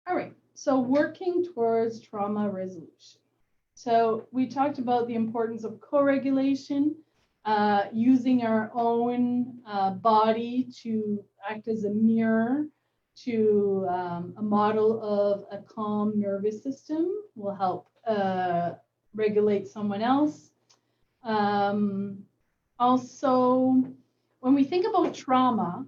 All right, so working towards trauma resolution. So we talked about the importance of co-regulation, using our own body to act as a mirror to a model of a calm nervous system will help regulate someone else. Also, when we think about trauma,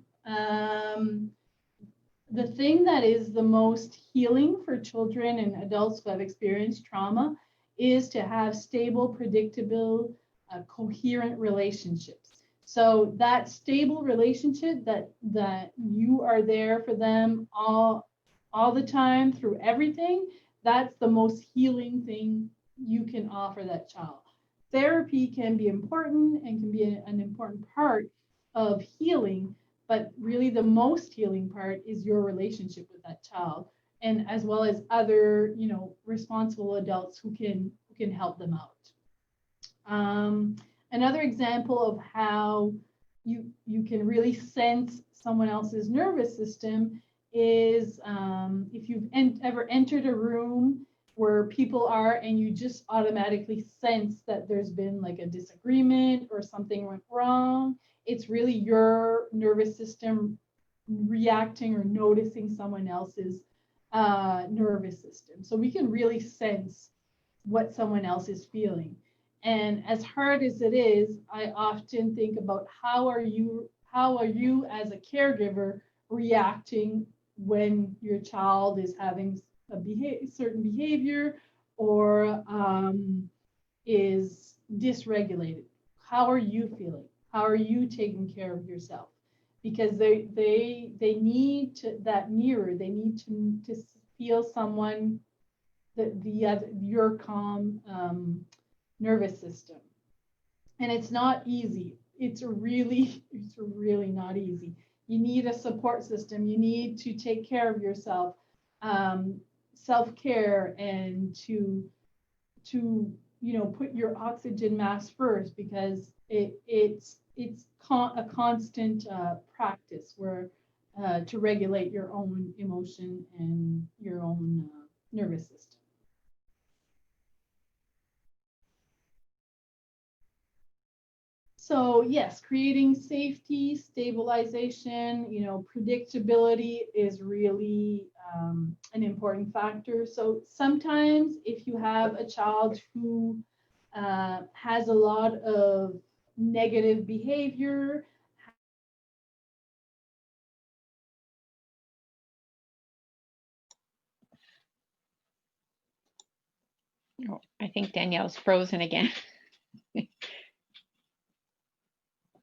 the thing that is the most healing for children and adults who have experienced trauma is to have stable, predictable, coherent relationships. So that stable relationship that you are there for them all the time through everything, that's the most healing thing you can offer that child. Therapy can be important and can be an important part of healing, but really the most healing part is your relationship with that child, and as well as other, responsible adults who can help them out. Another example of how you can really sense someone else's nervous system is if you've ever entered a room where people are and you just automatically sense that there's been like a disagreement or something went wrong. It's really your nervous system reacting or noticing someone else's nervous system. So we can really sense what someone else is feeling. And as hard as it is, I often think about how are you as a caregiver reacting when your child is having a certain behavior or is dysregulated. How are you feeling? How are you taking care of yourself? Because they need that mirror. They need to feel someone your calm nervous system. And it's not easy. It's really not easy. You need a support system. You need to take care of yourself, self-care, and to put your oxygen mask first, because it's a constant practice where to regulate your own emotion and your own nervous system. So yes, creating safety, stabilization, predictability is really an important factor. So sometimes if you have a child who has a lot of negative behavior, oh, I think Danielle's frozen again.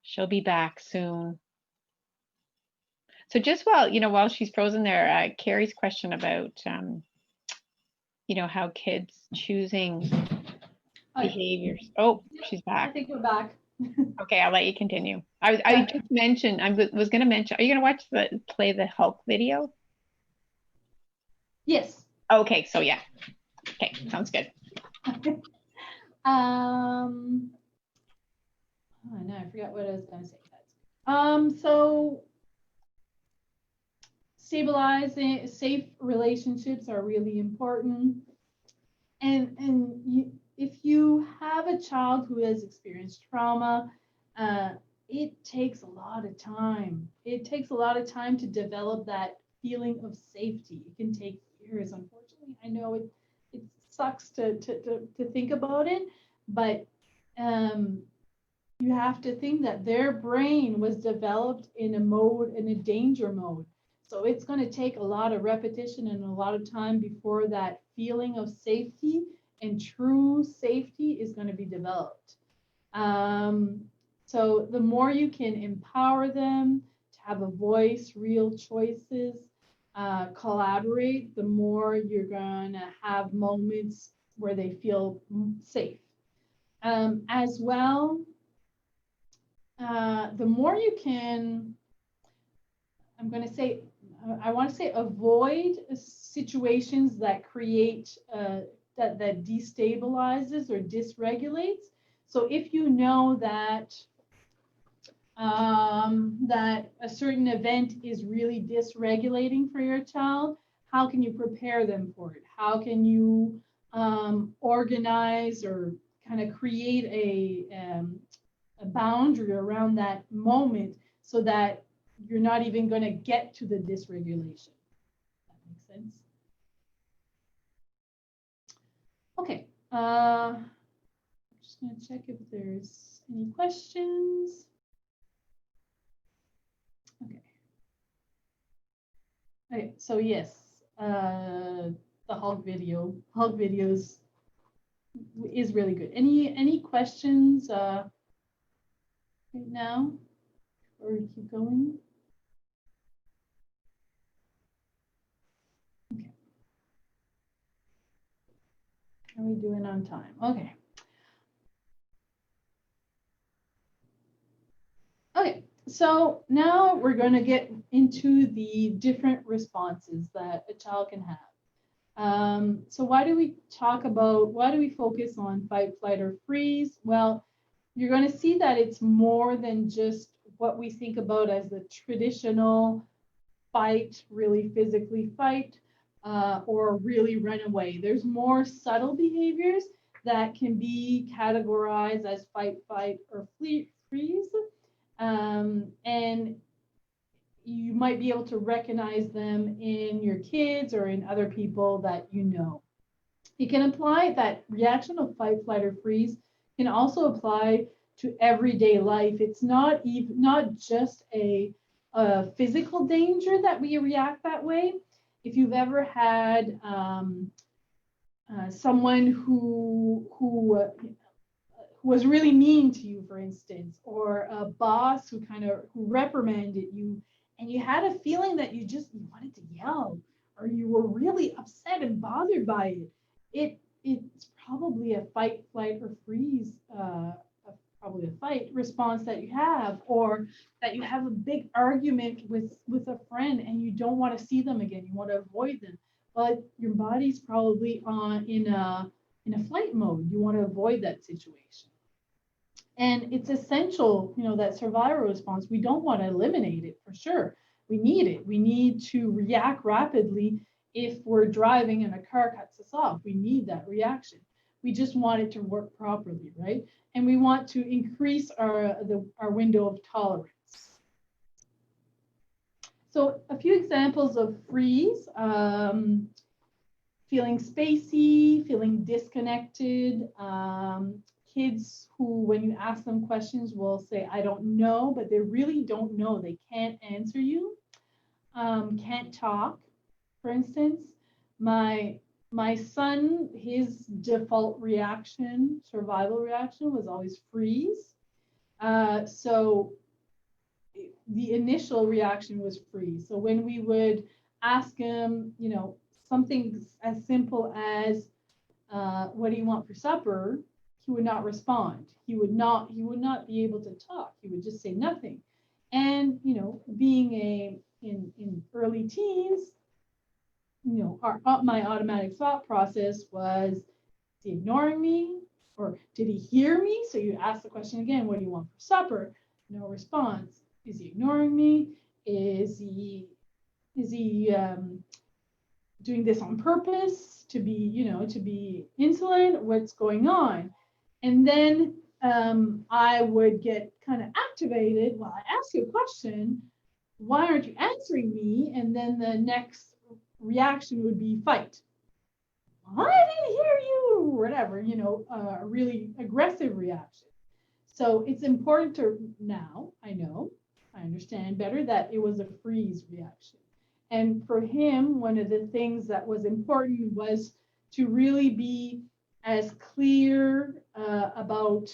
She'll be back soon. So just while she's frozen there, Carrie's question about, how kids choosing behaviors. Oh, she's back. I think we're back. Okay, I'll let you continue. I just mentioned, I was going to mention, are you going to play the Hulk video? Yes. Okay, so yeah. Okay, sounds good. Oh no, I forgot what I was going to say. So stabilizing safe relationships are really important. And if you have a child who has experienced trauma, it takes a lot of time. It takes a lot of time to develop that feeling of safety. It can take years, unfortunately. I know it sucks to think about it, but you have to think that their brain was developed in a danger mode. So it's going to take a lot of repetition and a lot of time before that feeling of safety and true safety is going to be developed. So the more you can empower them to have a voice, real choices, collaborate, the more you're going to have moments where they feel safe. As well, the more you can, I want to say avoid situations that create, that destabilizes or dysregulates. So if you know that that a certain event is really dysregulating for your child, how can you prepare them for it? How can you organize or kind of create a boundary around that moment so that you're not even going to get to the dysregulation? That makes sense. Okay. I'm just going to check if there's any questions. Okay. Okay, so yes, the Hulk videos is really good. Any questions right now, or we keep going? Okay. How are we doing on time? Okay. Okay, so now we're going to get into the different responses that a child can have. So why do we focus on fight, flight, or freeze? Well, you're going to see that it's more than just what we think about as the traditional fight, really physically fight, or really run away. There's more subtle behaviors that can be categorized as fight, flight, or freeze. And you might be able to recognize them in your kids or in other people that you know. You can apply that reaction of fight, flight, or freeze can also apply to everyday life. It's not just a physical danger that we react that way. If you've ever had someone who was really mean to you, for instance, or a boss who reprimanded you, and you had a feeling that you wanted to yell, or you were really upset and bothered by it, it's probably a fight, flight, or freeze, probably a fight response that you have, or that you have a big argument with a friend and you don't want to see them again, you want to avoid them. But your body's probably in a flight mode. You want to avoid that situation. And it's essential, that survival response. We don't want to eliminate it for sure. We need it. We need to react rapidly if we're driving and a car cuts us off. We need that reaction. We just want it to work properly, right? And we want to increase our window of tolerance. So a few examples of freeze. Feeling spacey, feeling disconnected. Kids who, when you ask them questions, will say, I don't know, but they really don't know. They can't answer you. Can't talk, for instance. My son, his default reaction, survival reaction, was always freeze. So the initial reaction was freeze. So when we would ask him, something as simple as, what do you want for supper? He would not respond. He would not be able to talk. He would just say nothing. And, being in early teens, my automatic thought process was, is he ignoring me? Or did he hear me? So you ask the question again, what do you want for supper? No response. Is he ignoring me? Is he doing this on purpose to be insolent? What's going on? And then I would get kind of activated. Well, I ask you a question. Why aren't you answering me? And then the next reaction would be fight. I didn't hear you, or whatever, a really aggressive reaction. So it's important to now, I understand better that it was a freeze reaction. And for him, one of the things that was important was to really be as clear about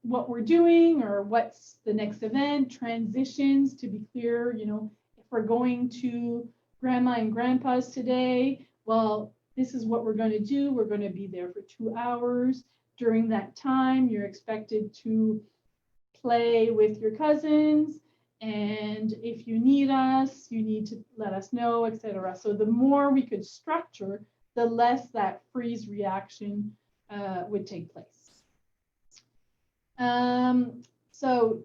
what we're doing or what's the next event, transitions, to be clear, if we're going to grandma and grandpa's today, well, this is what we're going to do. We're going to be there for 2 hours. During that time, you're expected to play with your cousins. And if you need us, you need to let us know, etc. So the more we could structure, the less that freeze reaction would take place. So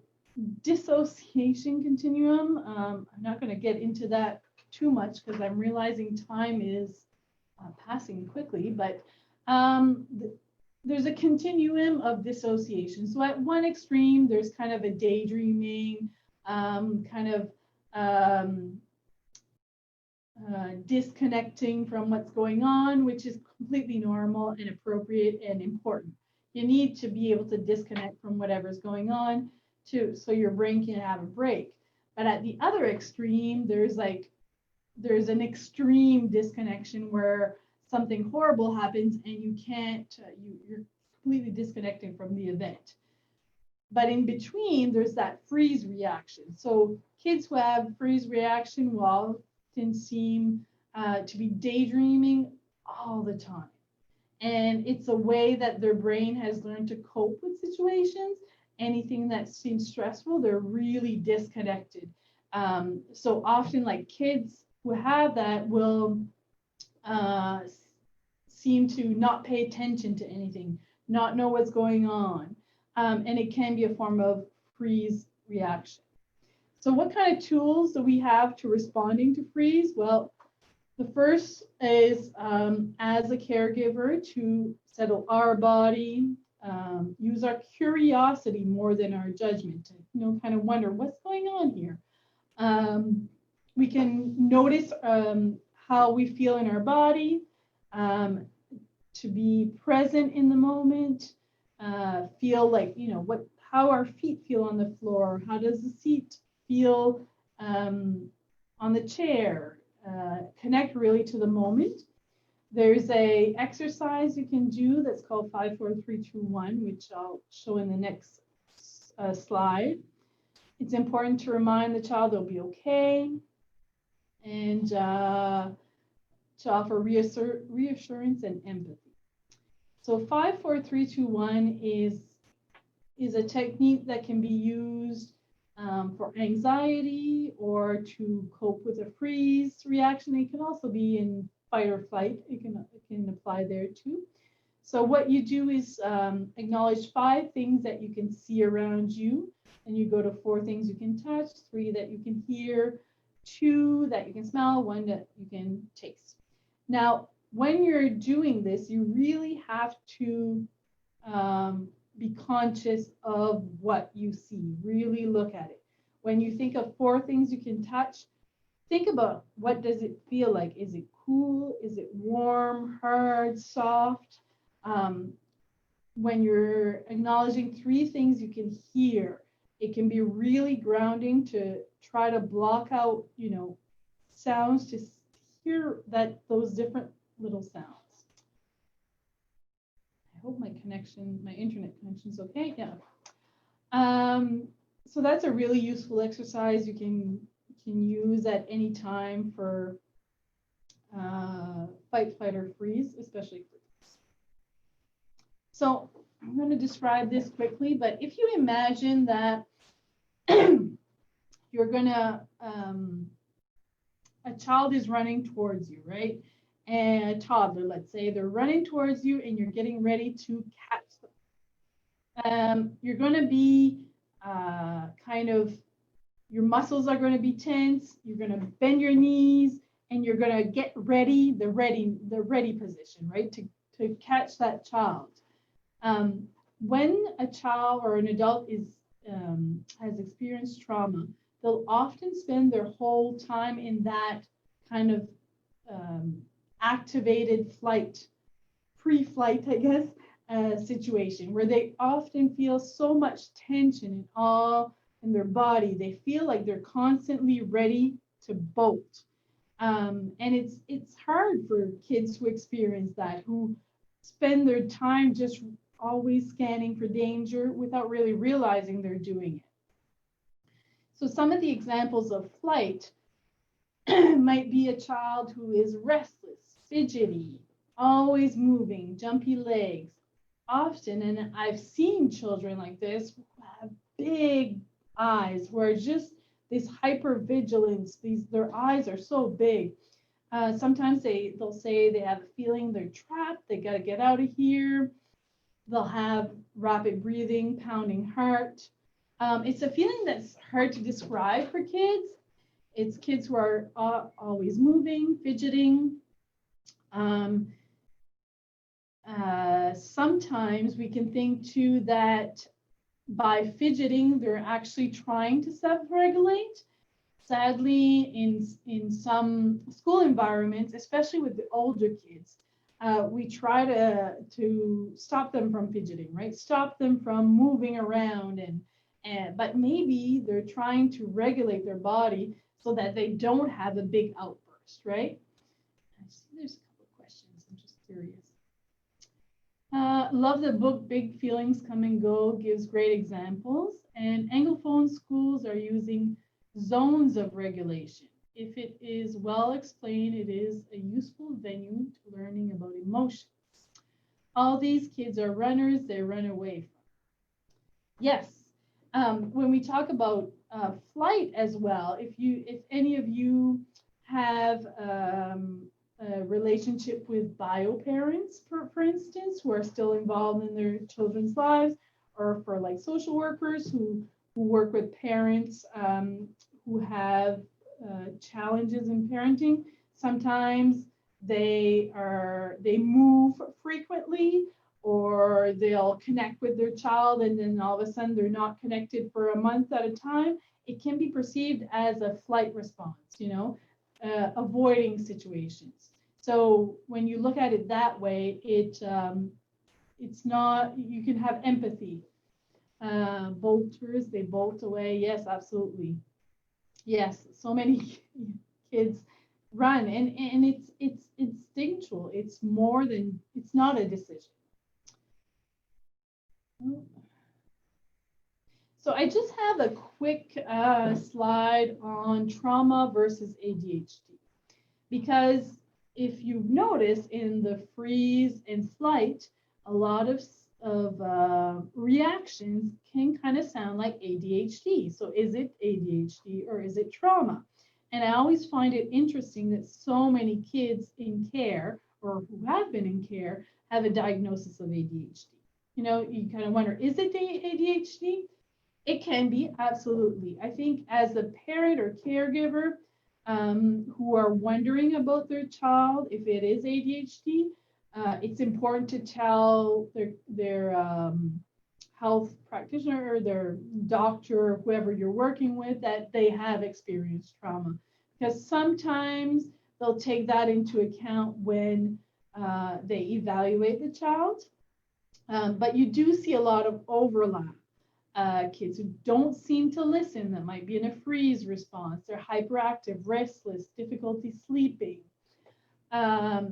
dissociation continuum. I'm not going to get into that too much because I'm realizing time is passing quickly, but there's a continuum of dissociation. So at one extreme, there's kind of a daydreaming, kind of disconnecting from what's going on, which is completely normal and appropriate and important. You need to be able to disconnect from whatever's going on so your brain can have a break. But at the other extreme, there's an extreme disconnection where something horrible happens and you can't, you're completely disconnecting from the event. But in between, there's that freeze reaction. So kids who have freeze reaction will often seem to be daydreaming all the time. And it's a way that their brain has learned to cope with situations. Anything that seems stressful, they're really disconnected. So often, like kids who have that will seem to not pay attention to anything, not know what's going on. And it can be a form of freeze reaction. So what kind of tools do we have to responding to freeze? Well, the first is as a caregiver to settle our body, use our curiosity more than our judgment to, kind of wonder what's going on here. We can notice how we feel in our body, to be present in the moment, feel like, how our feet feel on the floor, how does the seat feel on the chair, connect really to the moment. There's a exercise you can do that's called 5, 4, 3, 2, 1, which I'll show in the next slide. It's important to remind the child they'll be okay, and to offer reassurance and empathy. So 5, 4, 3, 2, 1 is a technique that can be used for anxiety or to cope with a freeze reaction. It can also be in fight or flight. It can apply there too. So what you do is acknowledge 5 things that you can see around you, and you go to 4 things you can touch, 3 that you can hear, 2 that you can smell, 1 that you can taste. Now, when you're doing this, you really have to be conscious of what you see. Really look at it. When you think of 4 things you can touch, think about what does it feel like. Is it cool? Is it warm, hard, soft? When you're acknowledging 3 things you can hear, it can be really grounding to try to block out, sounds, to hear those different little sounds. I hope my internet connection's okay. Yeah. So that's a really useful exercise you can use at any time for fight, flight, or freeze, especially freeze. So I'm going to describe this quickly, but if you imagine that you're going to, a child is running towards you, right? And a toddler, let's say, they're running towards you and you're getting ready to catch them. You're going to be your muscles are going to be tense. You're going to bend your knees and you're going to get ready, the ready position, right? To catch that child. When a child or an adult has experienced trauma, they'll often spend their whole time in that kind of activated flight, pre-flight, I guess, situation where they often feel so much tension and awe in their body. They feel like they're constantly ready to bolt. And it's hard for kids to experience that, who spend their time just always scanning for danger without really realizing they're doing it. So some of the examples of flight might be a child who is restless, fidgety, always moving, jumpy legs. Often, and I've seen children like this who have big eyes, where just this hypervigilance, their eyes are so big. Sometimes they'll say they have a feeling they're trapped, they got to get out of here. They'll have rapid breathing, pounding heart. It's a feeling that's hard to describe for kids. It's kids who are always moving, fidgeting. Um, Sometimes we can think too that by fidgeting, they're actually trying to self-regulate. Sadly, in some school environments, especially with the older kids, we try to stop them from fidgeting, right? Stop them from moving around, and but maybe they're trying to regulate their body so that they don't have a big outburst, right? I see there's a couple of questions. I'm just curious. Love the book Big Feelings Come and Go, gives great examples. And Anglophone schools are using zones of regulation. If it is well explained, it is a useful venue to learning about emotions. All these kids are runners, they run away from. Yes. When we talk about flight as well, if any of you have a relationship with bio parents, for instance, who are still involved in their children's lives, or for like social workers who work with parents who have challenges in parenting, sometimes they move frequently, or they'll connect with their child and then all of a sudden they're not connected for a month at a time. It can be perceived as a flight response, avoiding situations. So when you look at it that way, it's not, you can have empathy. Bolters, they bolt away. Yes, absolutely. Yes, so many kids run, and it's instinctual. It's more than, it's not a decision. So I just have a quick slide on trauma versus ADHD, because if you notice in the freeze and flight, a lot of reactions can kind of sound like ADHD. So is it ADHD or is it trauma? And I always find it interesting that so many kids in care or who have been in care have a diagnosis of ADHD. You kind of wonder, is it ADHD? It can be, absolutely. I think as a parent or caregiver who are wondering about their child, if it is ADHD, it's important to tell their health practitioner or their doctor, or whoever you're working with, that they have experienced trauma. Because sometimes they'll take that into account when they evaluate the child. But you do see a lot of overlap. Kids who don't seem to listen, that might be in a freeze response. They're hyperactive, restless, difficulty sleeping.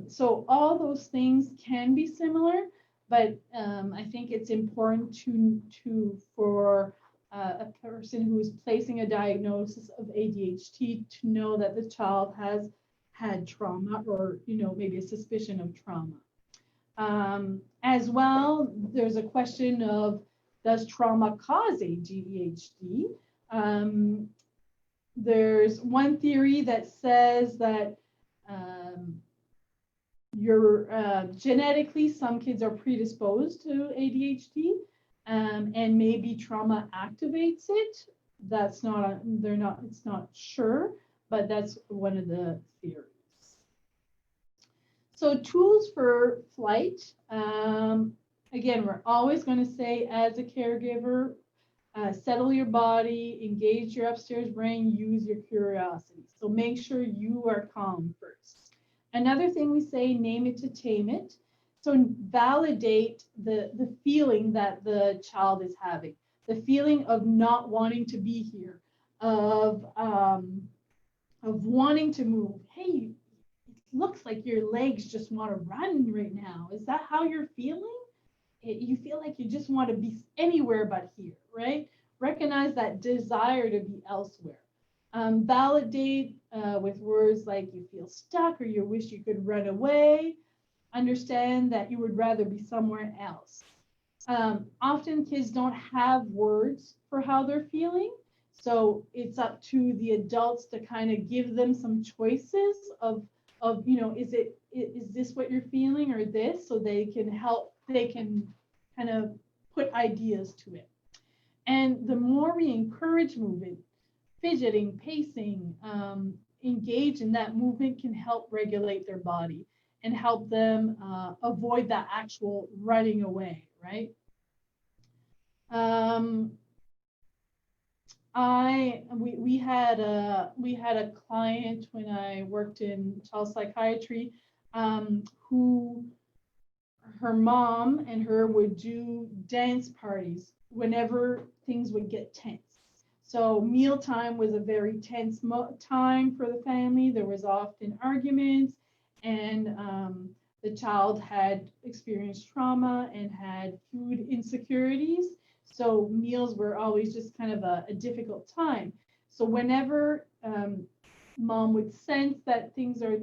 So all those things can be similar, but I think it's important for a person who is placing a diagnosis of ADHD to know that the child has had trauma, or maybe a suspicion of trauma. As well, there's a question of, does trauma cause ADHD? There's one theory that says that genetically, some kids are predisposed to ADHD, and maybe trauma activates it. It's not sure, but that's one of the theories. So tools for flight. Again, we're always going to say, as a caregiver, settle your body, engage your upstairs brain, use your curiosity. So make sure you are calm first. Another thing we say, name it to tame it. So validate the feeling that the child is having, the feeling of not wanting to be here, of wanting to move. Hey, it looks like your legs just want to run right now. Is that how you're feeling? You feel like you just want to be anywhere but here, right? Recognize that desire to be elsewhere. Validate with words like you feel stuck or you wish you could run away. Understand that you would rather be somewhere else. Often kids don't have words for how they're feeling, so it's up to the adults to kind of give them some choices of is this what you're feeling or this, so they can kind of put ideas to it. And the more we encourage movement, fidgeting, pacing, engage in that movement can help regulate their body and help them avoid that actual running away, right? We had a client when I worked in child psychiatry, who her mom and her would do dance parties whenever things would get tense. So mealtime was a very tense time for the family. There was often arguments, and the child had experienced trauma and had food insecurities. So meals were always just kind of a difficult time. So whenever mom would sense that things are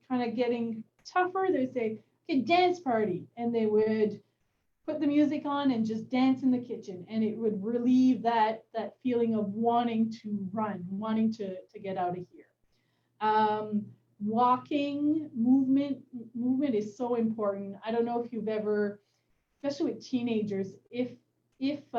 kind of getting tougher, they'd say, okay, dance party. And they would put the music on and just dance in the kitchen. And it would relieve that feeling of wanting to run, wanting to get out of here. Walking, movement is so important. I don't know if you've ever, especially with teenagers, if you've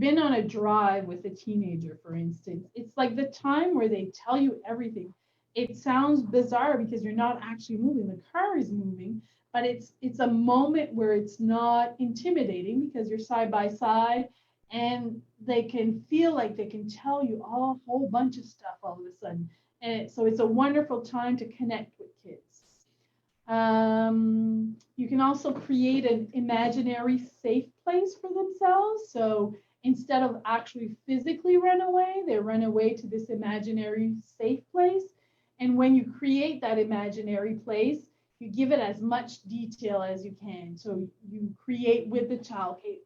been on a drive with a teenager, for instance, it's like the time where they tell you everything. It sounds bizarre because you're not actually moving. The car is moving, but it's a moment where it's not intimidating because you're side by side, and they can feel like they can tell you a whole bunch of stuff all of a sudden. And so it's a wonderful time to connect with kids. You can also create an imaginary safe place for themselves. So instead of actually physically run away, they run away to this imaginary safe place. And when you create that imaginary place, you give it as much detail as you can. So you create with the child, okay,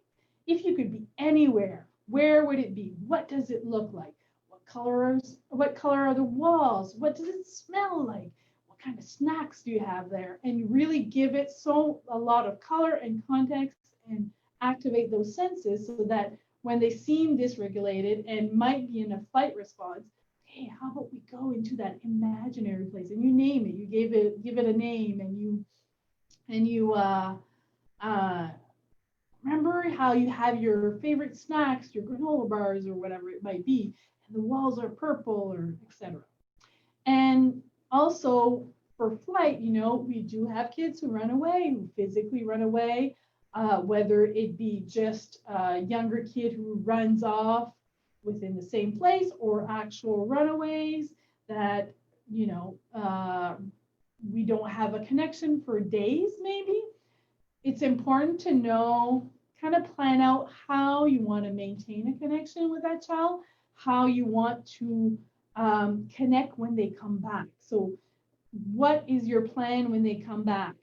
if you could be anywhere, where would it be? What does it look like? What color are the walls? What does it smell like? What kind of snacks do you have there? And you really give it a lot of color and context and activate those senses so that when they seem dysregulated and might be in a fight response, hey, how about we go into that imaginary place? And you name it. You give it a name, and you remember how you have your favorite snacks, your granola bars or whatever it might be, and the walls are purple or etc. And also for flight, we do have kids who run away, who physically run away, whether it be just a younger kid who runs off within the same place or actual runaways that, we don't have a connection for days maybe. It's important to know, kind of plan out how you want to maintain a connection with that child, how you want to connect when they come back. So what is your plan when they come back?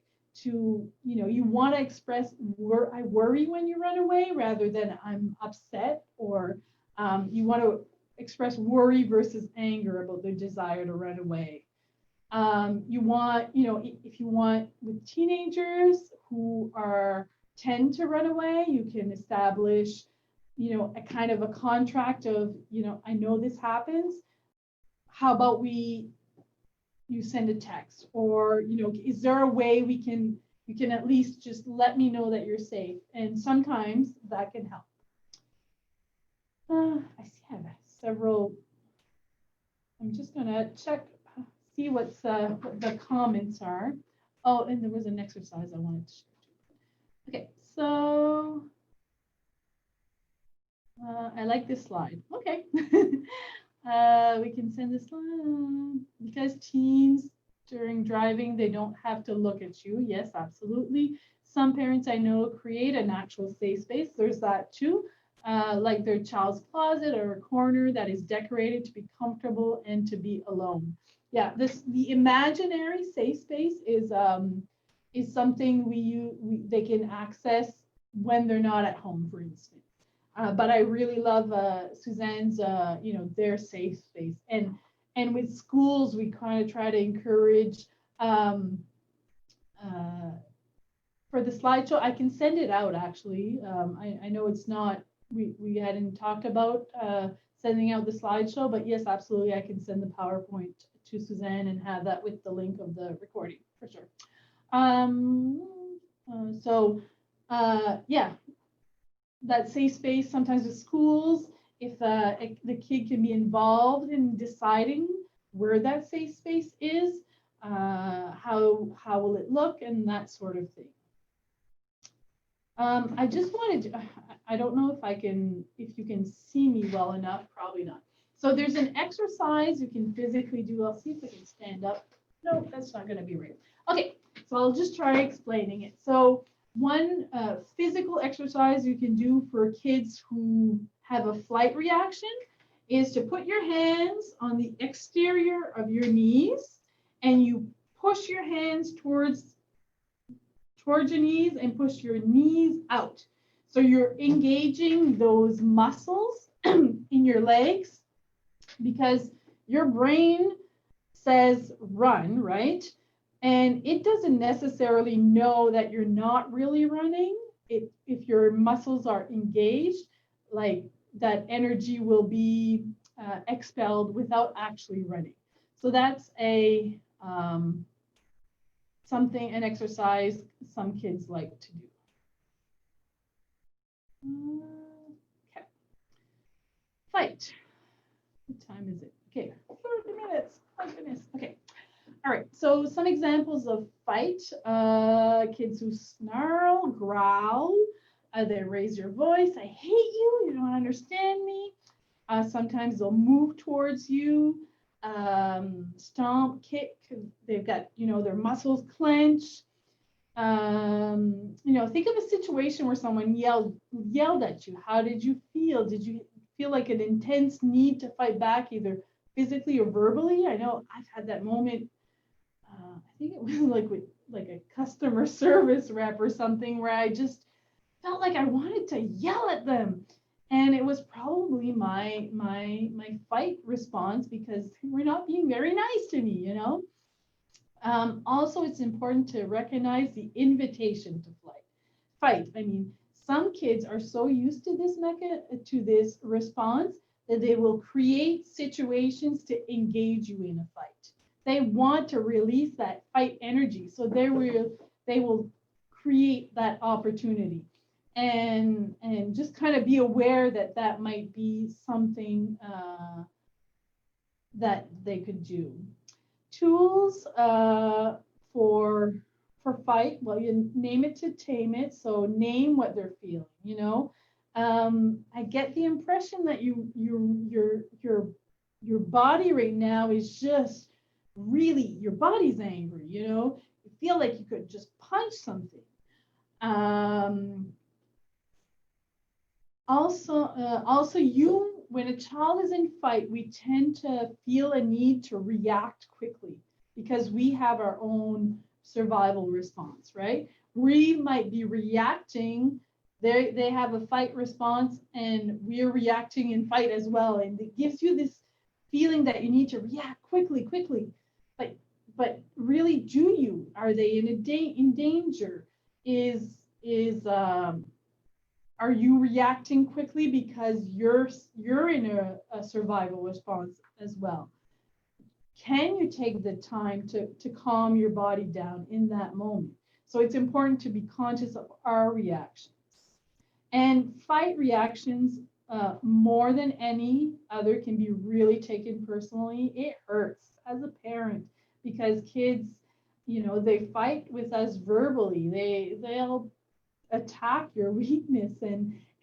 To, you want to express, I worry when you run away rather than I'm upset, or you want to express worry versus anger about their desire to run away. You want, if you want with teenagers who tend to run away, you can establish, a kind of a contract of, I know this happens. How about you send a text, or, is there a way you can at least just let me know that you're safe? And sometimes that can help. I see I have several. I'm just gonna see what the comments are. Oh, and there was an exercise I wanted to share too. Okay, so I like this slide. Okay. We can send this slide because teens during driving, they don't have to look at you. Yes, absolutely. Some parents I know create an actual safe space. There's that too, like their child's closet or a corner that is decorated to be comfortable and to be alone. Yeah, the imaginary safe space is something they can access when they're not at home, for instance. But I really love Suzanne's, their safe space. And with schools, we kind of try to encourage, for the slideshow, I can send it out actually. I know it's not, we hadn't talked about sending out the slideshow, but yes, absolutely, I can send the PowerPoint to Suzanne and have that with the link of the recording for sure. Yeah. that safe space sometimes with schools, if the kid can be involved in deciding where that safe space is, how will it look, and that sort of thing. I just wanted to, I don't know if you can see me well enough, probably not. So there's an exercise you can physically do. I'll see if I can stand up. No, that's not going to be right. Okay, so I'll just try explaining it. So one physical exercise you can do for kids who have a flight reaction is to put your hands on the exterior of your knees, and you push your hands towards your knees and push your knees out. So you're engaging those muscles in your legs because your brain says run, right? And it doesn't necessarily know that you're not really running. If your muscles are engaged, like that energy will be expelled without actually running. So that's an exercise some kids like to do. Okay. Fight. What time is it? Okay, 30 minutes. Oh goodness. Okay. All right. So some examples of fight. Kids who snarl, growl. They raise your voice. I hate you. You don't understand me. Sometimes they'll move towards you. Stomp, kick. They've got, their muscles clench. Think of a situation where someone yelled at you. How did you feel? Did you feel like an intense need to fight back, either physically or verbally? I know I've had that moment. I think it was like a customer service rep or something, where I just felt like I wanted to yell at them. And it was probably my fight response because they were not being very nice to me, Also, it's important to recognize the invitation to fight. I mean, some kids are so used to this response that they will create situations to engage you in a fight. They want to release that fight energy, so they will create that opportunity. And just kind of be aware that might be something that they could do. Tools for fight. Well, you name it to tame it. So name what they're feeling. I get the impression that your body right now is just really, your body's angry. You feel like you could just punch something. Also, when a child is in fight, we tend to feel a need to react quickly because we have our own survival response, right? We might be reacting. They have a fight response, and we're reacting in fight as well, and it gives you this feeling that you need to react quickly. But really, do you? Are they in danger? Are you reacting quickly because you're in a survival response as well? Can you take the time to calm your body down in that moment? So it's important to be conscious of our reactions. And fight reactions, more than any other, can be really taken personally. It hurts as a parent because kids, they fight with us verbally. They'll attack your weakness,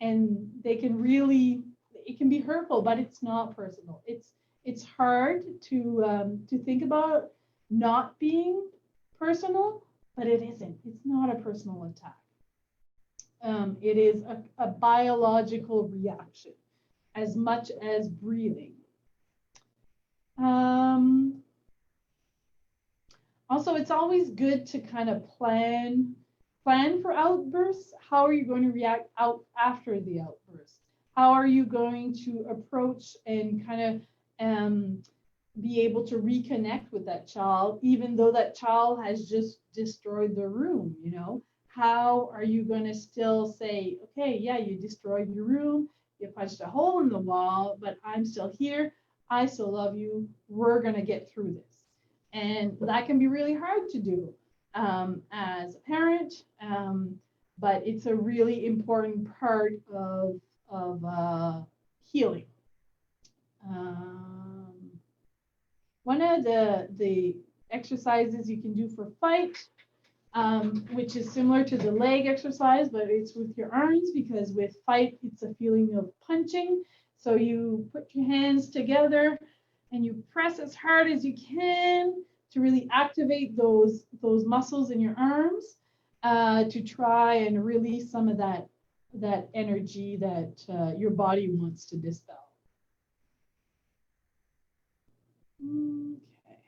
and they can really, it can be hurtful, but it's not personal. It's hard to think about not being personal, but it isn't. It's not a personal attack. It is a biological reaction as much as breathing. Also, it's always good to kind of plan for outbursts. How are you going to react out after the outburst? How are you going to approach and kind of be able to reconnect with that child, even though that child has just destroyed the room? How are you going to still say, okay, yeah, you destroyed your room, you punched a hole in the wall, but I'm still here, I still love you, we're going to get through this. And that can be really hard to do as a parent, but it's a really important part of healing. One of the exercises you can do for fight, which is similar to the leg exercise, but it's with your arms, because with fight, it's a feeling of punching. So you put your hands together and you press as hard as you can to really activate those muscles in your arms, to try and release some of that energy that your body wants to dispel. Okay.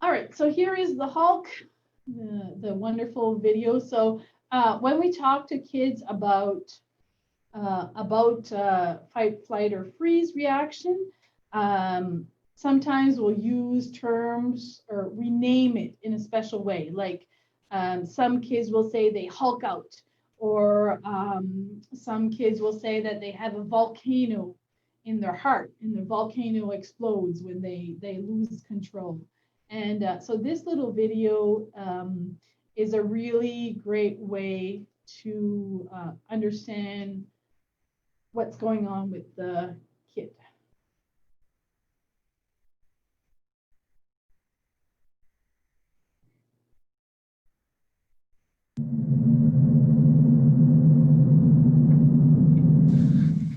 All right, so here is the Hulk, the wonderful video. So when we talk to kids about fight, flight, or freeze reaction, sometimes we'll use terms or rename it in a special way. Like some kids will say they Hulk out, or some kids will say that they have a volcano in their heart and the volcano explodes when they lose control. And so this little video is a really great way to understand what's going on with the kid.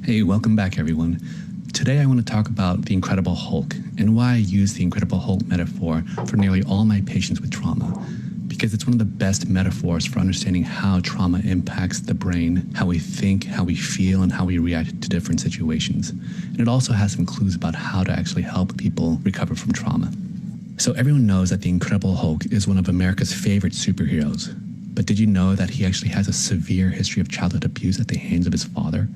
Hey, welcome back, everyone. Today I want to talk about the Incredible Hulk and why I use the Incredible Hulk metaphor for nearly all my patients with trauma, because it's one of the best metaphors for understanding how trauma impacts the brain, how we think, how we feel, and how we react to different situations. And it also has some clues about how to actually help people recover from trauma. So everyone knows that the Incredible Hulk is one of America's favorite superheroes. But did you know that he actually has a severe history of childhood abuse at the hands of his father?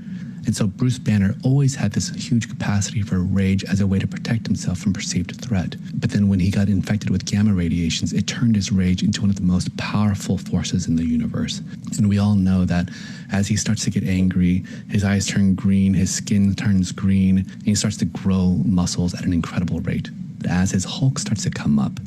And so Bruce Banner always had this huge capacity for rage as a way to protect himself from perceived threat. But then when he got infected with gamma radiations, it turned his rage into one of the most powerful forces in the universe. And we all know that as he starts to get angry, his eyes turn green, his skin turns green, and he starts to grow muscles at an incredible rate. But as his Hulk starts to come up,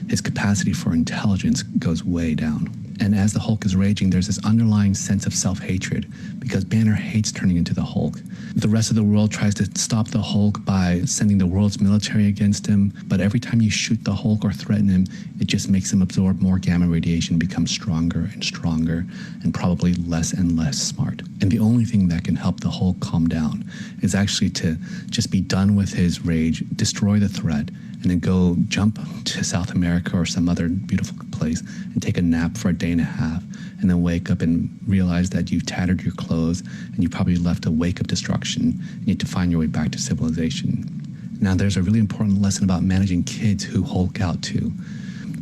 his capacity for intelligence goes way down. And as the Hulk is raging, there's this underlying sense of self-hatred, because Banner hates turning into the Hulk. The rest of the world tries to stop the Hulk by sending the world's military against him, but every time you shoot the Hulk or threaten him, it just makes him absorb more gamma radiation, become stronger and stronger, and probably less and less smart. And the only thing that can help the Hulk calm down is actually to just be done with his rage, destroy the threat, and then go jump to South America or some other beautiful place and take a nap for a day and a half, and then wake up and realize that you've tattered your clothes and you probably left a wake of destruction. You need to find your way back to civilization. Now, there's a really important lesson about managing kids who Hulk out too.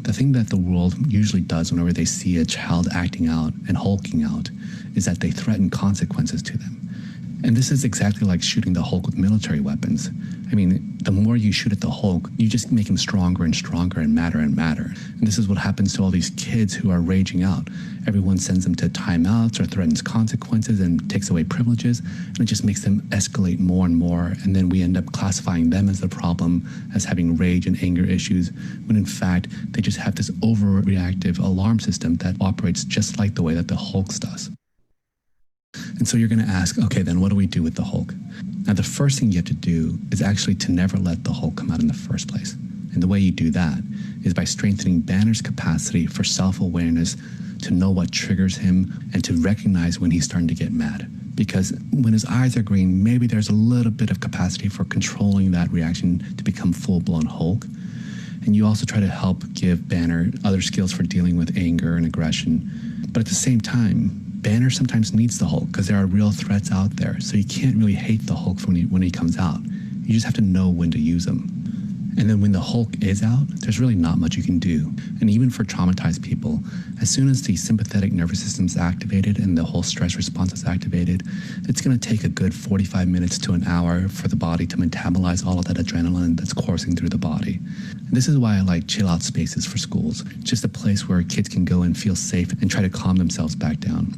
The thing that the world usually does whenever they see a child acting out and hulking out is that they threaten consequences to them. And this is exactly like shooting the Hulk with military weapons. I mean, the more you shoot at the Hulk, you just make him stronger and stronger and madder and madder. And this is what happens to all these kids who are raging out. Everyone sends them to timeouts or threatens consequences and takes away privileges, and it just makes them escalate more and more. And then we end up classifying them as the problem, as having rage and anger issues, when in fact, they just have this overreactive alarm system that operates just like the way that the Hulk's does. And so you're going to ask, okay, then what do we do with the Hulk? Now, the first thing you have to do is actually to never let the Hulk come out in the first place. And the way you do that is by strengthening Banner's capacity for self-awareness, to know what triggers him, and to recognize when he's starting to get mad. Because when his eyes are green, maybe there's a little bit of capacity for controlling that reaction to become full-blown Hulk. And you also try to help give Banner other skills for dealing with anger and aggression. But at the same time, Banner sometimes needs the Hulk because there are real threats out there. So you can't really hate the Hulk when he comes out. You just have to know when to use him. And then when the Hulk is out, there's really not much you can do. And even for traumatized people, as soon as the sympathetic nervous system is activated and the whole stress response is activated, it's going to take a good 45 minutes to an hour for the body to metabolize all of that adrenaline that's coursing through the body. And this is why I like chill out spaces for schools, just a place where kids can go and feel safe and try to calm themselves back down.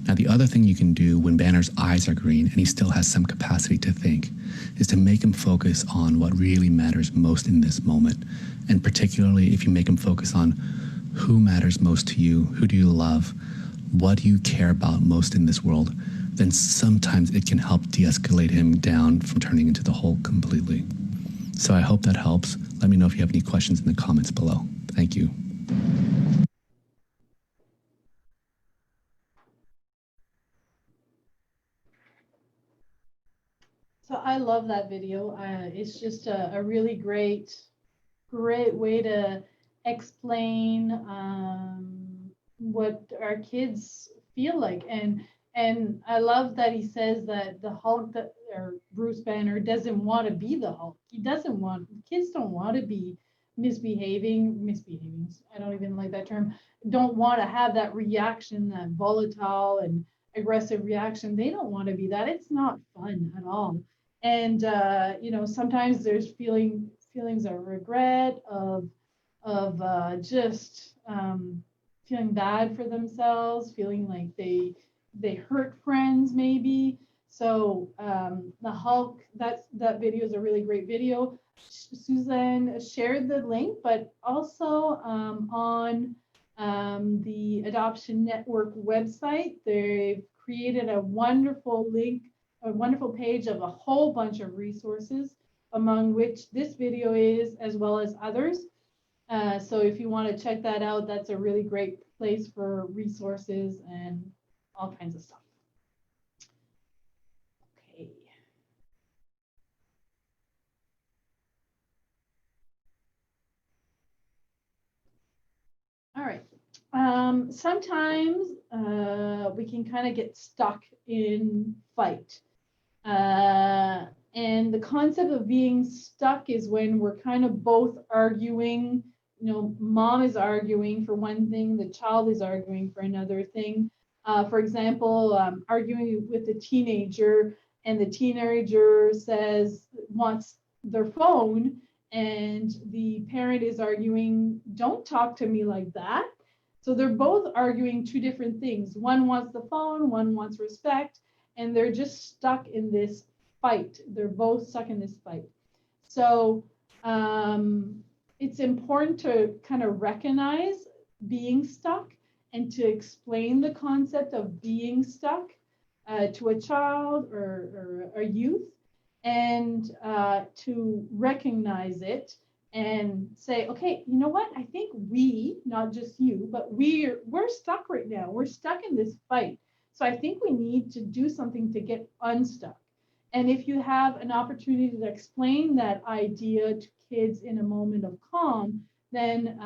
Now, the other thing you can do when Banner's eyes are green and he still has some capacity to think is to make him focus on what really matters most in this moment. And particularly if you make him focus on who matters most to you, who do you love, what do you care about most in this world, then sometimes it can help de-escalate him down from turning into the Hulk completely. So I hope that helps. Let me know if you have any questions in the comments below. Thank you. So I love that video. It's just a really great way to explain what our kids feel like. And I love that he says that the Hulk or Bruce Banner doesn't want to be the Hulk. He doesn't want, kids don't want to be misbehaving. I don't even like that term. Don't want to have that reaction, that volatile and aggressive reaction. They don't want to be that. It's not fun at all. And sometimes there's feelings of regret, of just feeling bad for themselves, feeling like they hurt friends maybe. So the Hulk, that video is a really great video. Suzanne shared the link, but also on the Adoption Network website, they've created a wonderful page of a whole bunch of resources, among which this video is, as well as others. So if you want to check that out, that's a really great place for resources and all kinds of stuff. Okay. All right. Sometimes we can kind of get stuck in fight. And the concept of being stuck is when we're kind of both arguing, mom is arguing for one thing, the child is arguing for another thing. For example, arguing with a teenager, and the teenager wants their phone, and the parent is arguing, don't talk to me like that. So they're both arguing two different things. One wants the phone, one wants respect, and they're just stuck in this fight. They're both stuck in this fight. So it's important to kind of recognize being stuck and to explain the concept of being stuck to a child or a youth, and to recognize it and say, okay, you know what? I think we, not just you, but we're stuck right now. We're stuck in this fight. So I think we need to do something to get unstuck. And if you have an opportunity to explain that idea to kids in a moment of calm, then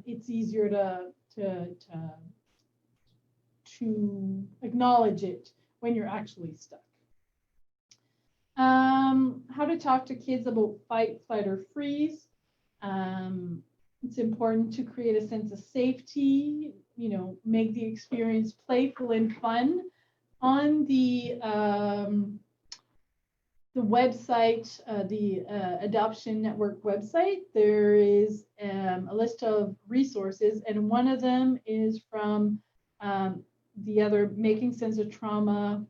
it's easier to acknowledge it when you're actually stuck. How to talk to kids about fight, flight, or freeze. It's important to create a sense of safety, make the experience playful and fun. On the website, the Adoption Network website, there is a list of resources, and one of them is from the other Making Sense of Trauma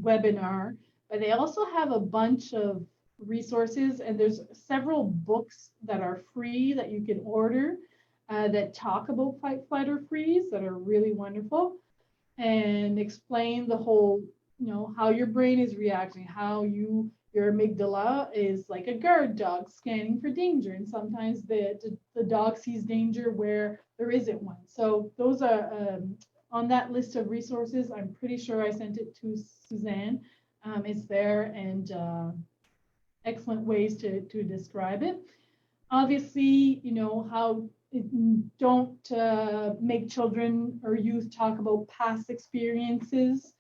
webinar, but they also have a bunch of resources, and there's several books that are free that you can order that talk about fight, flight, or freeze, that are really wonderful and explain the whole, how your brain is reacting, how your amygdala is like a guard dog scanning for danger, and sometimes the dog sees danger where there isn't one. So those are on that list of resources. I'm pretty sure I sent it to Suzanne. It's there, and excellent ways to describe it. Obviously, how don't make children or youth talk about past experiences.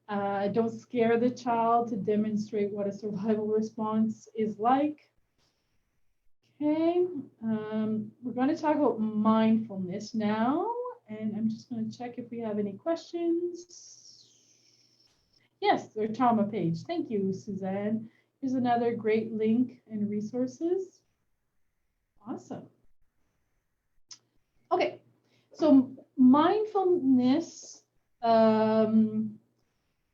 Don't scare the child to demonstrate what a survival response is like. Okay, we're going to talk about mindfulness now, and I'm just going to check if we have any questions. Yes, their trauma page. Thank you, Suzanne. Here's another great link and resources. Awesome. Okay, so mindfulness,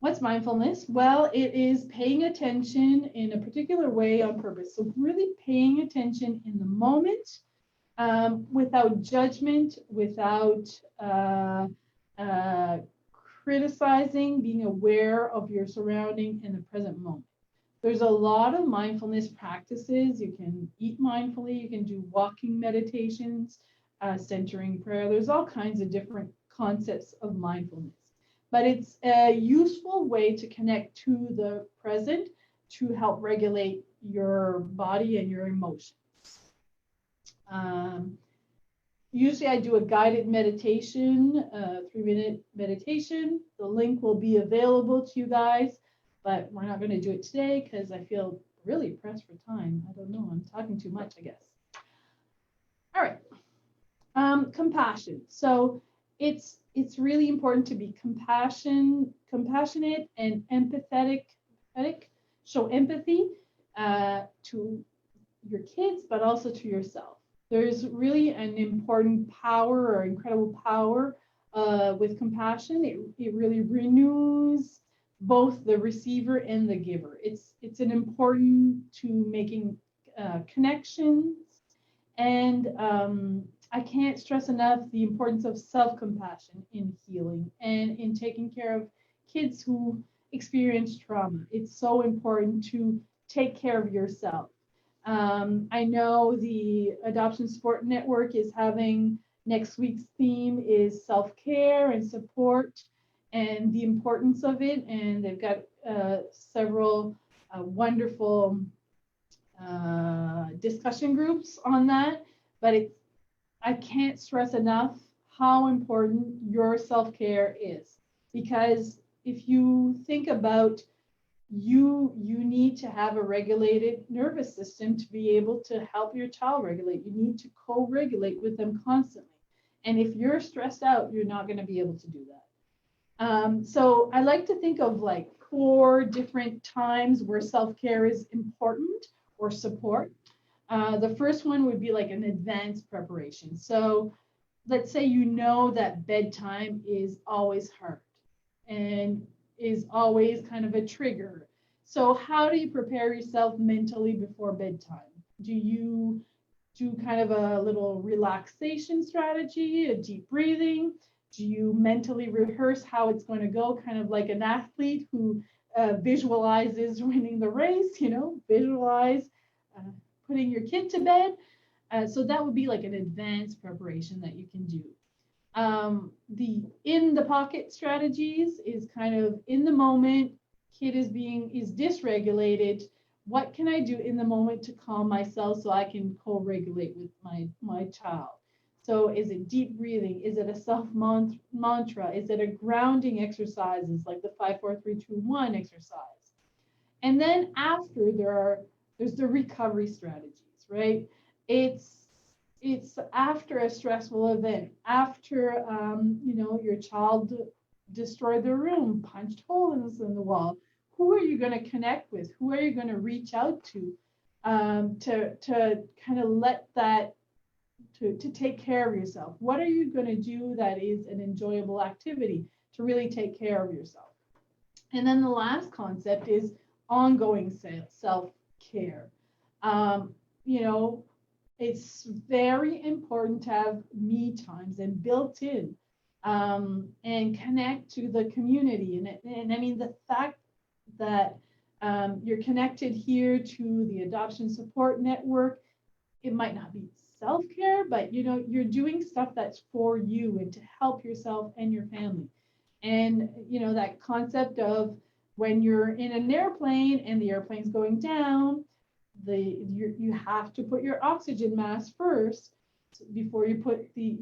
what's mindfulness? Well, it is paying attention in a particular way on purpose. So really paying attention in the moment, without judgment, without criticizing, being aware of your surrounding in the present moment. There's a lot of mindfulness practices. You can eat mindfully, you can do walking meditations, centering prayer. There's all kinds of different concepts of mindfulness. But it's a useful way to connect to the present to help regulate your body and your emotions. Usually I do a guided meditation, 3-minute meditation. The link will be available to you guys, but we're not going to do it today because I feel really pressed for time. I don't know, I'm talking too much, I guess. All right, compassion. So it's really important to be compassionate and empathetic, show empathy to your kids, but also to yourself. There's really an important power or incredible power with compassion. It really renews both the receiver and the giver. It's an important to making connections, and I can't stress enough the importance of self-compassion in healing and in taking care of kids who experience trauma. It's so important to take care of yourself. I know the Adoption Support Network is having, next week's theme is self-care and support and the importance of it. And they've got several wonderful discussion groups on that. But I can't stress enough how important your self-care is. Because if you think about you need to have a regulated nervous system to be able to help your child regulate. You need to co-regulate with them constantly. And if you're stressed out, you're not going to be able to do that. So I like to think of like 4 different times where self-care is important or support. The first one would be like an advanced preparation. So let's say you know that bedtime is always hard and is always kind of a trigger. So how do you prepare yourself mentally before bedtime? Do you do kind of a little relaxation strategy, a deep breathing? Do you mentally rehearse how it's going to go, kind of like an athlete who visualizes winning the race, visualize putting your kid to bed? So that would be like an advanced preparation that you can do. The in the pocket strategies is kind of in the moment, kid is dysregulated. What can I do in the moment to calm myself so I can co-regulate with my child? So is it deep breathing? Is it a self mantra? Is it a grounding exercises like the 5, 4, 3, 2, 1 exercise? And then after there's the recovery strategies, right? It's after a stressful event, after your child destroyed the room, punched holes in the wall. Who are you going to connect with? Who are you going to reach out to kind of let that to take care of yourself? What are you going to do that is an enjoyable activity to really take care of yourself? And then the last concept is ongoing self-care. It's very important to have me times and built in and connect to the community. And I mean, the fact that you're connected here to the Adoption Support Network, it might not be self-care, but you're doing stuff that's for you and to help yourself and your family. And that concept of when you're in an airplane and the airplane's going down, you have to put your oxygen mask first before you put the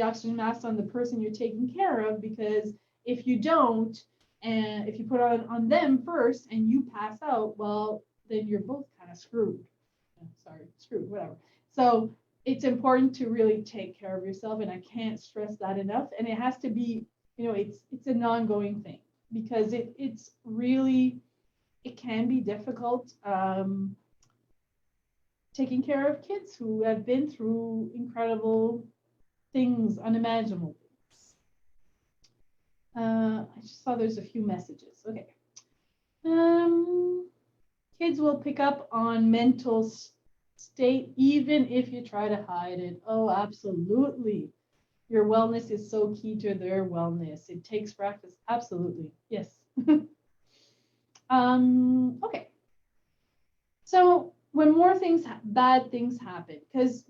oxygen mask on the person you're taking care of, because if you don't, and if you put on them first and you pass out, well, then you're both kind of screwed. Screwed, whatever. So it's important to really take care of yourself, and I can't stress that enough. And it has to be, it's an ongoing thing, because it's really, it can be difficult taking care of kids who have been through incredible things, unimaginable things. I just saw there's a few messages. Okay. Kids will pick up on mental state even if you try to hide it. Oh, absolutely. Your wellness is so key to their wellness. It takes practice. Absolutely. Yes. Okay. So when more things, bad things happen, because,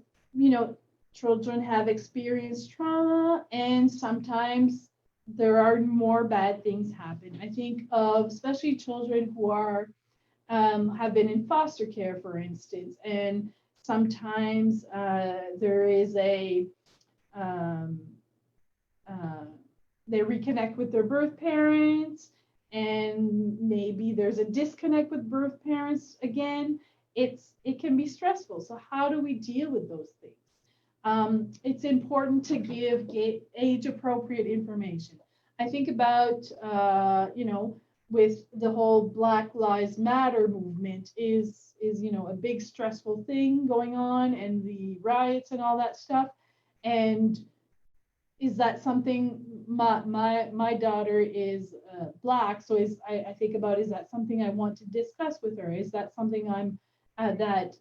children have experienced trauma and sometimes there are more bad things happen. I think of especially children who are have been in foster care, for instance, and sometimes there is a um, uh, they reconnect with their birth parents, and maybe there's a disconnect with birth parents again. It can be stressful. So how do we deal with those things? It's important to give age appropriate information. I think about with the whole Black Lives Matter movement is a big stressful thing going on, and the riots and all that stuff. And is that something my daughter is Black, so I think about, is that something I want to discuss with her? Is that something I'm that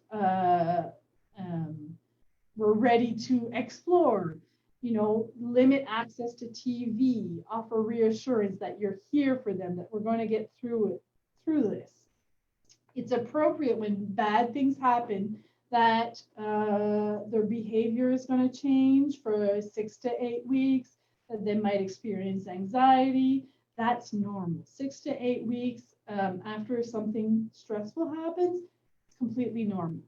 we're ready to explore? Limit access to TV, offer reassurance that you're here for them, that we're going to get through this. It's appropriate when bad things happen that their behavior is going to change for 6 to 8 weeks, that they might experience anxiety. That's normal. 6 to 8 weeks after something stressful happens, it's completely normal.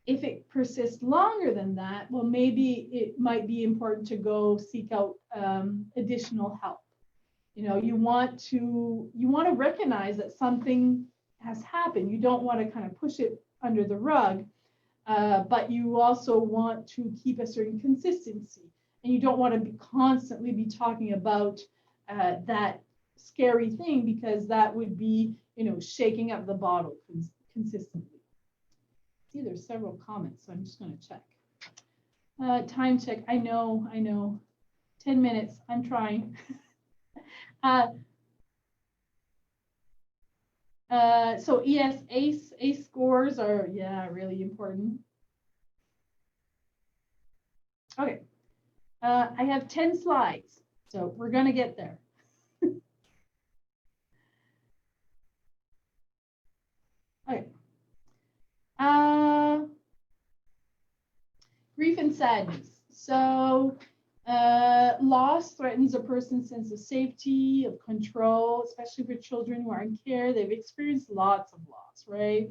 If it persists longer than that, well, maybe it might be important to go seek out additional help. You want to recognize that something has happened. You don't want to kind of push it under the rug, but you also want to keep a certain consistency, and you don't want to constantly be talking about that scary thing, because that would be, shaking up the bottle consistently. See, there's several comments, so I'm just going to check. Time check. I know. 10 minutes. I'm trying. So yes, ACE scores are, really important. Okay. I have 10 slides, so we're going to get there. Okay. Grief and sadness. So loss threatens a person's sense of safety, of control, especially for children who are in care. They've experienced lots of loss, right?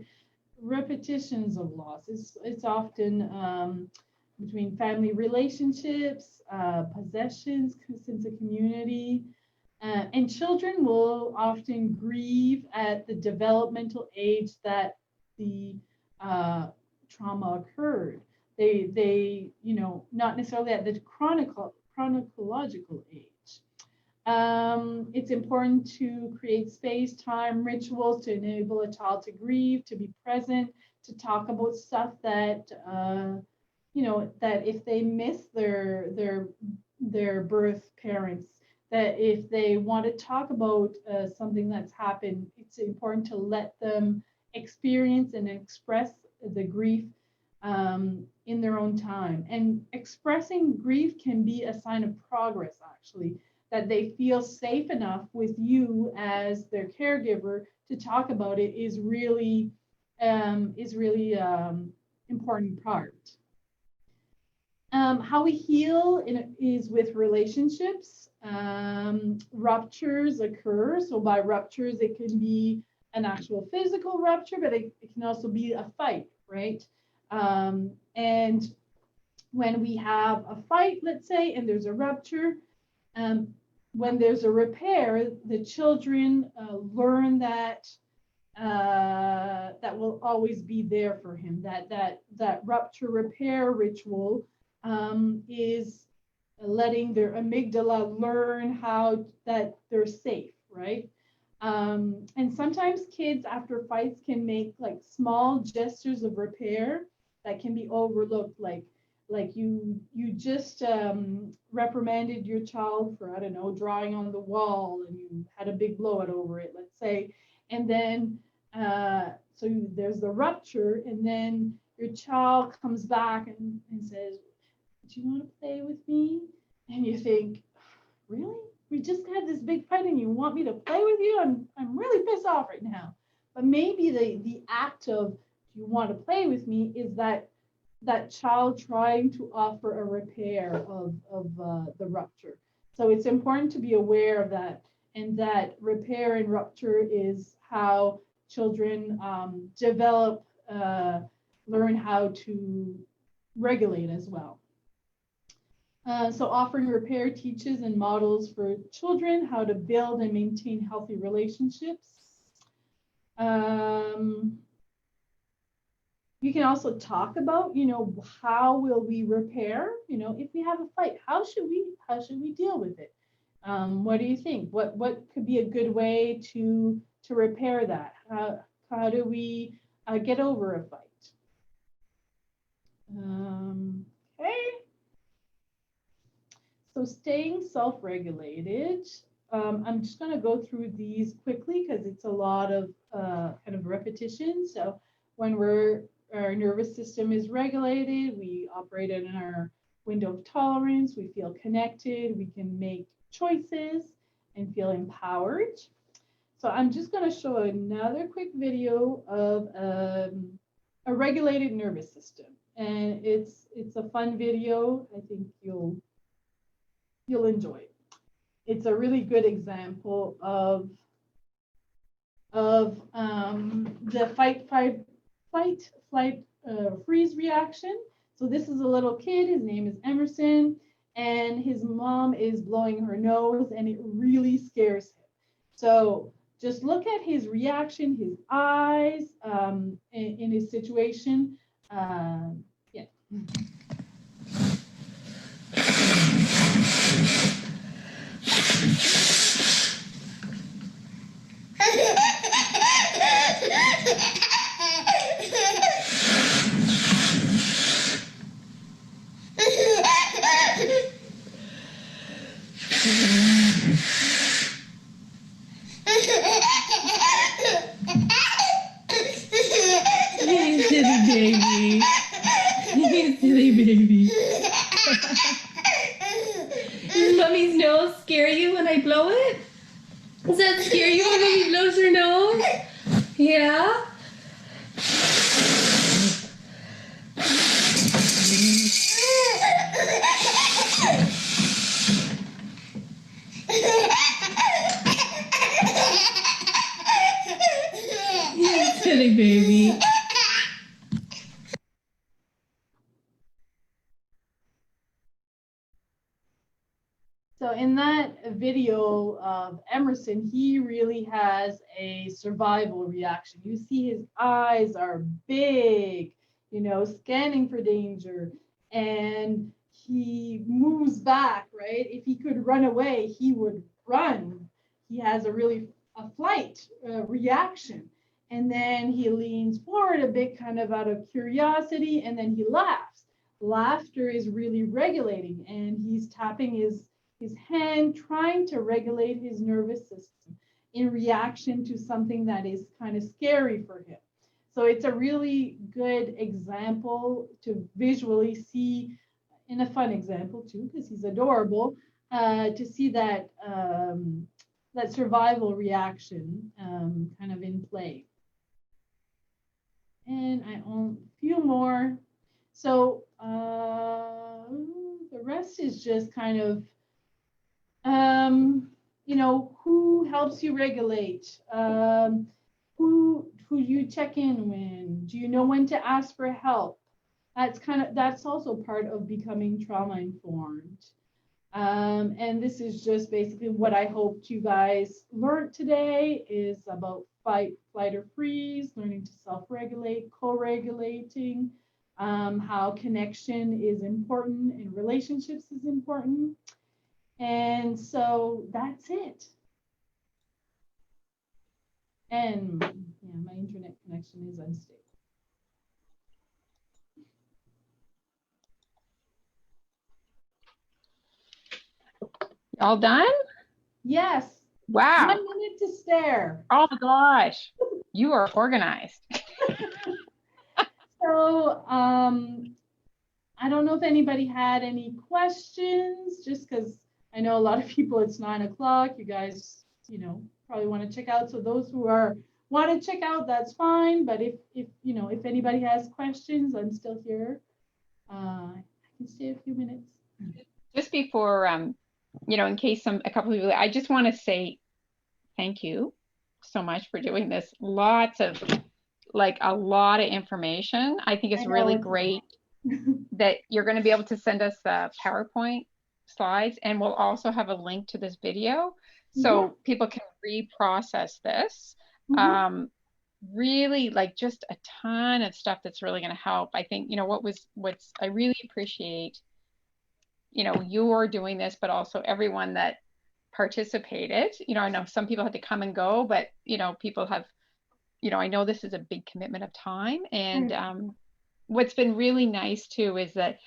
Repetitions of loss. It's often between family relationships, possessions, sense of community. And children will often grieve at the developmental age that the trauma occurred. They not necessarily at the chronological age. It's important to create space, time, rituals to enable a child to grieve, to be present, to talk about stuff that that if they miss their birth parents, that if they want to talk about something that's happened, it's important to let them experience and express the grief in their own time. And expressing grief can be a sign of progress, actually, that they feel safe enough with you as their caregiver to talk about it is really important part. How we heal is with relationships. Ruptures occur. So by ruptures, it can be an actual physical rupture, but it can also be a fight, right? And when we have a fight, let's say, and there's a rupture, when there's a repair, the children learn that that will always be there for him. That rupture repair ritual is letting their amygdala learn how that they're safe, right? And sometimes kids after fights can make like small gestures of repair that can be overlooked, like like you just reprimanded your child for, I don't know, drawing on the wall, and you had a big blowout over it, let's say, and then there's the rupture, and then your child comes back and says, do you want to play with me? And you think, really? We just had this big fight and you want me to play with you? I'm really pissed off right now. But maybe the act of, do you want to play with me, is that child trying to offer a repair of the rupture. So it's important to be aware of that, and that repair and rupture is how children develop, learn how to regulate as well. So offering repair teaches and models for children how to build and maintain healthy relationships. You can also talk about, how will we repair? If we have a fight, how should we deal with it? What do you think? What could be a good way to repair that? How do we get over a fight? Okay. So staying self-regulated. I'm just going to go through these quickly because it's a lot of kind of repetition. So when our nervous system is regulated, we operate in our window of tolerance, we feel connected, we can make choices and feel empowered. So I'm just going to show another quick video of a regulated nervous system. And it's a fun video. I think you'll enjoy it. It's a really good example of the fight, flight, freeze reaction. So this is a little kid. His name is Emerson, and his mom is blowing her nose, and it really scares him. So just look at his reaction, his eyes, in his situation. Yeah. Silly baby. Does mommy's nose scare you when I blow it? Does that scare you when mommy blows her nose? Yeah? Silly baby. So in that video of Emerson, he really has a survival reaction. You see his eyes are big, scanning for danger, and he moves back, right? If he could run away, he would run. He has a flight reaction. And then he leans forward a bit, kind of out of curiosity, and then he laughs. Laughter is really regulating, and he's tapping his hand, trying to regulate his nervous system in reaction to something that is kind of scary for him. So it's a really good example to visually see, in a fun example too, because he's adorable, to see that that survival reaction kind of in play. And I own a few more. So the rest is just kind of who helps you regulate? Who you check in when? Do you know when to ask for help? That's also part of becoming trauma informed. And this is just basically what I hoped you guys learned today is about fight, flight, or freeze, learning to self-regulate, co-regulating, how connection is important and relationships is important. And so that's it. And yeah, my internet connection is unstable. All done? Yes. Wow. 1 minute to stare. Oh my gosh. You are organized. So, I don't know if anybody had any questions, just because I know a lot of people, it's 9 o'clock. You guys, probably want to check out. So those who want to check out, that's fine. But if anybody has questions, I'm still here. I can stay a few minutes. Just before, in case a couple of people, I just want to say thank you so much for doing this. A lot of information. I think it's really great that you're going to be able to send us the PowerPoint slides, and we'll also have a link to this video so people can reprocess this. Really, just a ton of stuff that's really going to help. I think, what's I really appreciate, you're doing this, but also everyone that participated. I know some people had to come and go, but people have, I know this is a big commitment of time. And what's been really nice too is that,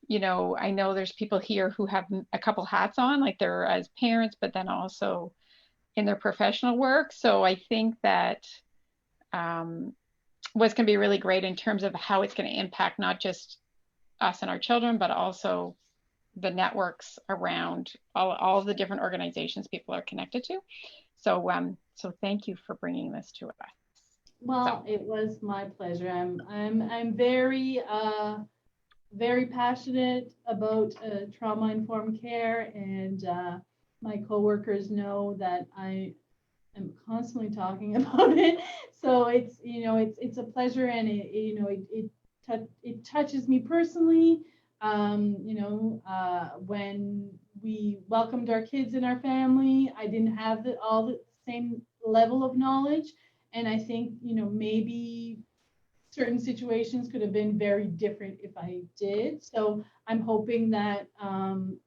I know there's people here who have a couple hats on, like they're as parents, but then also in their professional work. So I think that what's going to be really great in terms of how it's going to impact not just us and our children, but also the networks around all of the different organizations people are connected to. So thank you for bringing this to us. Well, it was my pleasure. I'm very very passionate about trauma-informed care, and my coworkers know that I am constantly talking about it. So it's a pleasure, and it touches me personally. When we welcomed our kids in our family, I didn't have all the same level of knowledge. And I think, maybe certain situations could have been very different if I did. So I'm hoping that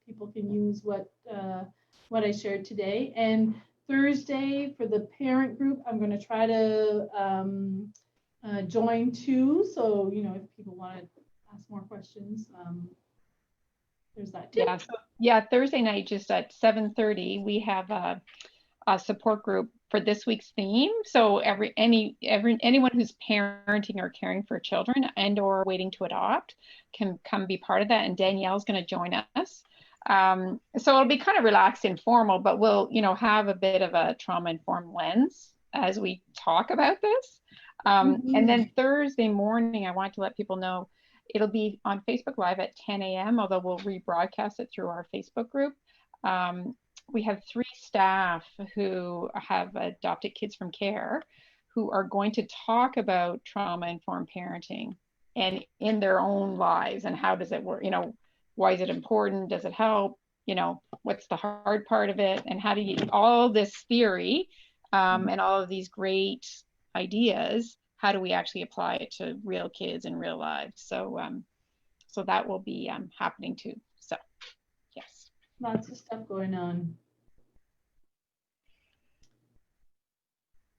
people can use what I shared today. And Thursday for the parent group, I'm going to try to join too. So, if people want to ask more questions, there's that too. Yeah, Thursday night, just at 7:30, we have a support group for this week's theme. So anyone who's parenting or caring for children and or waiting to adopt can come be part of that. And Danielle's going to join us. So it'll be kind of relaxed, informal, but we'll, have a bit of a trauma-informed lens as we talk about this. And then Thursday morning, I want to let people know it'll be on Facebook Live at 10 a.m., although we'll rebroadcast it through our Facebook group. We have 3 staff who have adopted kids from care who are going to talk about trauma-informed parenting and in their own lives, and how does it work? Why is it important? Does it help? What's the hard part of it? And how do you, all this theory and all of these great ideas, how do we actually apply it to real kids in real lives? So that will be happening too. So, yes. Lots of stuff going on.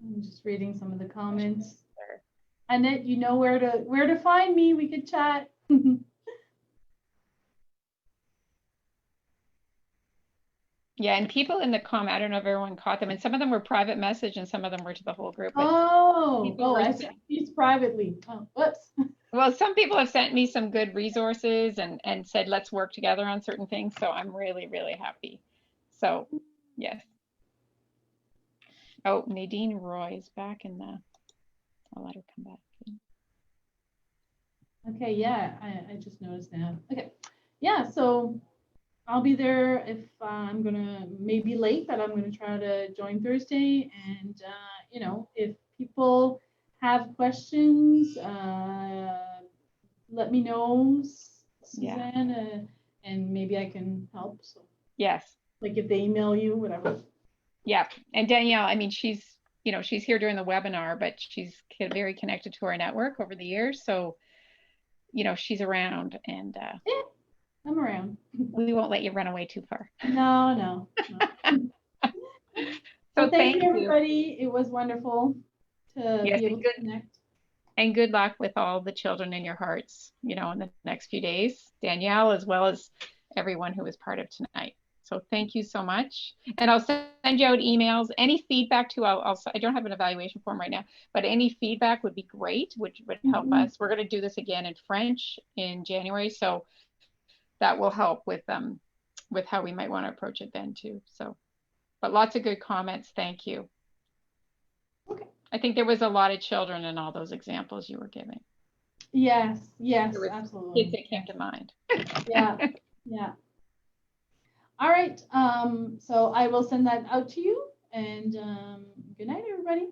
I'm just reading some of the comments. Annette, you know where to find me. We could chat. Yeah, and people in the comment, I don't know if everyone caught them, and some of them were private message and some of them were to the whole group. I sent these privately. Oh, whoops. Well, some people have sent me some good resources and said, let's work together on certain things. So I'm really, really happy. So, yes. Oh, Nadine Roy is back in the, I'll let her come back. Okay, yeah, I just noticed now. Okay, yeah, so I'll be there if I'm gonna maybe late, but I'm gonna try to join Thursday. And if people have questions, let me know, Suzanne, and maybe I can help. So yes, like if they email you, whatever. Yeah, and Danielle, I mean, she's here during the webinar, but she's very connected to our network over the years. So, she's around, and yeah, I'm around. We won't let you run away too far. No. So thank you, everybody. It was wonderful to be able to connect. And good luck with all the children in your hearts, in the next few days, Danielle, as well as everyone who was part of tonight. So thank you so much. And I'll send you out emails. Any feedback too, I don't have an evaluation form right now, but any feedback would be great, which would help us. We're going to do this again in French in January. So that will help with how we might want to approach it then too. So, but lots of good comments. Thank you. Okay. I think there was a lot of children in all those examples you were giving. Yes, yes, There was absolutely. kids that came to mind. Yeah, yeah. All right. So I will send that out to you, and good night, everybody.